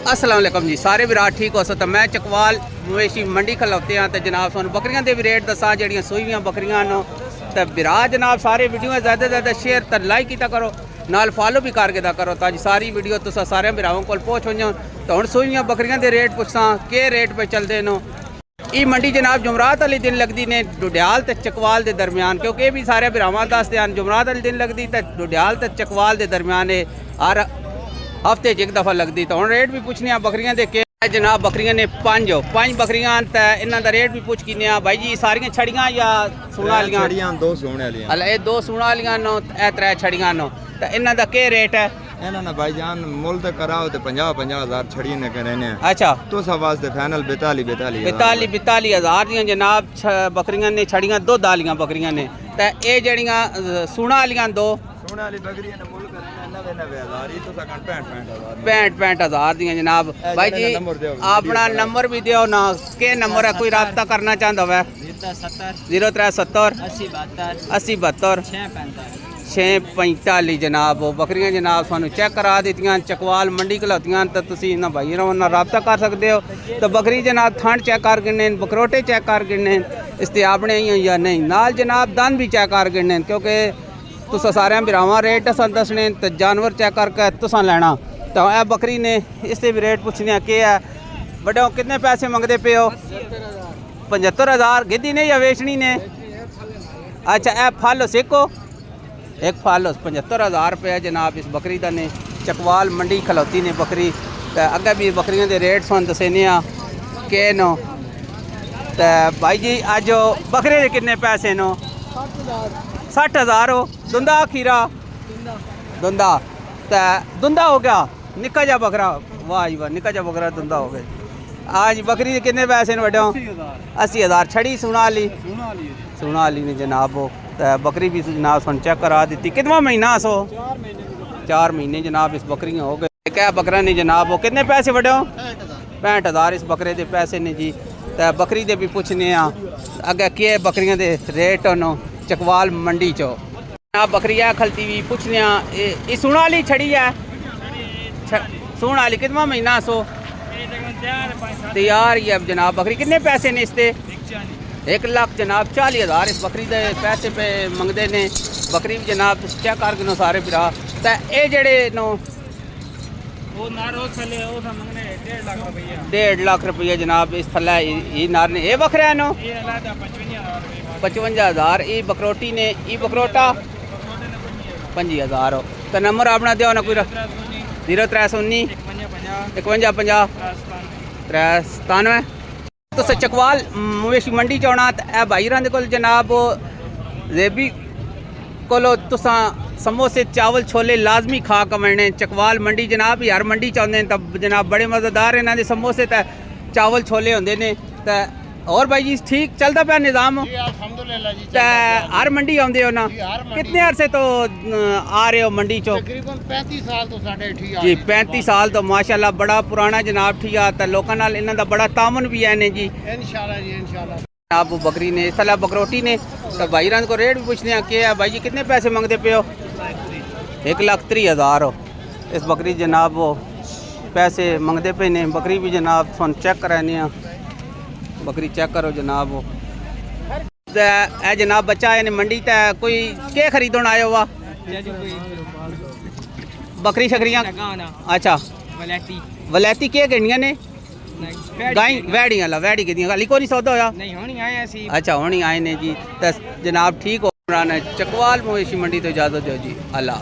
अस्सलाम वालेकुम जी सारे विराट ठीक हो सो तो मैं चकवाल मवेशी मंडी खलोते हैं तो जनाब तुहानू बकरियां दे भी रेट दसा जड़ियां सूईयां बकरियां नो तो विराट जनाब सारे वीडियो ज़्यादा ज़्यादा शेयर तो लाइक किया करो नाल फॉलो भी करके दा करो ताकि सारी वीडियो तुस सारे भरावां कोल पहुँच वजो तो हुण सूईयां बकरियां दे रेट पुछां के रेट पे चलते नो। ये मंडी जनाब जुमरात वाले दिन लगती ने डुडियाल ते चकवाल के दरम्यान क्योंकि ये भी सारे भरावां दसदे हैं जुमरात वाले दिन लगती तो डुडियाल ते चकवाल के दरम्यान हर हफ्ते एक दफ़ा लगती तो हम रेट भी पूछने बकरियां दे के जनाब बकरियां ने पांच बकरियां तो इन्हों का रेट भी पूछ किने भाई जी सारियां छड़ियां या सूण वालियां दो सूण वालियां हल ये दो सूण वालियां नो ए त्रै छड़ियां नो तो इन्हों का क्या रेट है इन्होंने भाईजान मुल तो कराओ तो 50,000 छड़ी ने करेने। अच्छा तुस वास्ते फाइनल 42,000 दियां जनाब बकरियां ने छड़ियां दो दालियां बकरियां ने तो ये जड़ियां सूणा वालियां दो सूण वाली बकरियां ने मुल करेने 90,000 ही तो 65,000 दियां जनाब। भाई जी अपना नंबर भी दियो ना के नंबर है कोई रब्ता करना चाहता है 0370 80 72 645 जनाब बकरियां जनाब थानू चेक करा दित्तियां चकवाल मंडी खलोतियां तो तुसी इन्हां भाई नाल रब्ता कर सकते हो तो बकरी जनाब थन चेक कर गिने बकरोटे चेक कर गिने इस्तेआबने या नहीं नाल जनाब दंद भी चेक कर गिने क्योंकि तुस सारे भरावां रेट दसने तो जानवर चेक करके तुसां लैना तो यह बकरी ने इससे भी रेट पूछने के है बड़े कितने पैसे मंगते पे हो 75,000 गिद्दी ने या वेचनी ने। अच्छा ए फल सिक्को एक फल 75,000 रुपये जनाब इस बकरी का ने चकवाल मंडी खलोती ने बकरी तो अगे भी बकरियों के रेट सुन दसेने के नो तो भाई जी अज बकरे के कितने पैसे नो 60,000 हो दुंदा खीरा दुंदा तो दुंदा हो गया निक्का जा बकरा वाह जी वाह निक्का जा बकरा दुंदा हो गया। आज बकरी के कितने पैसे ने वड्डो 80,000 छड़ी सूणा वाली ने जनाब वो तो बकरी भी जनाब सुन चेक करा दी कितना महीना सो 4 महीने जनाब इस बकरियाँ हो गए क्या बकरा ने जनाब वो कितने पैसे वड्डो 65,000 इस बकरे के पैसे ने जी तो बकरी दे भी पूछने अगे के बकरियां दे रेट नो चकवाल मंडी चो जनाब बकरी है खलती भी पूछने ये सूण वाली छड़ी है सूण वाली कितना महीना सो तैयार ही है जनाब बकरी कितने पैसे ने इसते 1 लाख जनाब 40,000 इस बकरी के पैसे पे मंगते ने बकरी भी जनाब चेक कर गिनो सारे भरा तो ये जड़े नो 1.5 लाख रुपये जनाब इस थल्ले ये नार ने ये बकरा नो 55,000 ये बकरोटी ने ये बकरोटा 25,000 तो नंबर अपना दियो ना कोई 0319 51 50 397 तो चकवाल मवेशी मंडी च आना तो भाई होरां दे कोल जनाब रेबी कोलो तुसां समोसे चावल छोले लाजमी खा के मरने चकवाल मंडी जनाब हर मंडी च आंदे तो जनाब बड़े मज़ेदार इन्हां दे समोसे तो चावल छोले होंदे ने तो और भाई जी ठीक चलता पाया निज़ाम अल्हम्दुलिल्लाह जी तो हर मंडी आंदे हो ना कितने अरसे तो आ रहे हो मंडी चो तकरीबन 35 साल तो साढ़े ठीक जी 35 साल तो माशाल्लाह बड़ा पुराना जनाब ठीक है तो लोगों नाल इन्हां दा बड़ा तामन भी है ने जी इंशाल्लाह जी इंशाल्लाह जनाब बकरी ने सला बकरोटी ने तो भाई रान को रेट भी पूछने के है भाई जी कितने पैसे मंगते पे हो 1,30,000 हो इस बकरी जनाब वो पैसे मंगते पे ने बकरी भी जनाब सुन चेक कराने बकरी चेक करो जनाब वो ए जनाब बच्चा है मंडी तो कोई के खरीदन आयो वा बकरी शकरियाँ अच्छा वलैती के गिनिया ने गाई वैड़ियां ला वैड़ी गिनिया अली को नहीं सौदा होया नहीं होनी आए ऐसी अच्छा होनी आए ने जी तो जनाब ठीक हो चकवाल मवेशी मंडी तो इजाजत दो जी अल्लाह।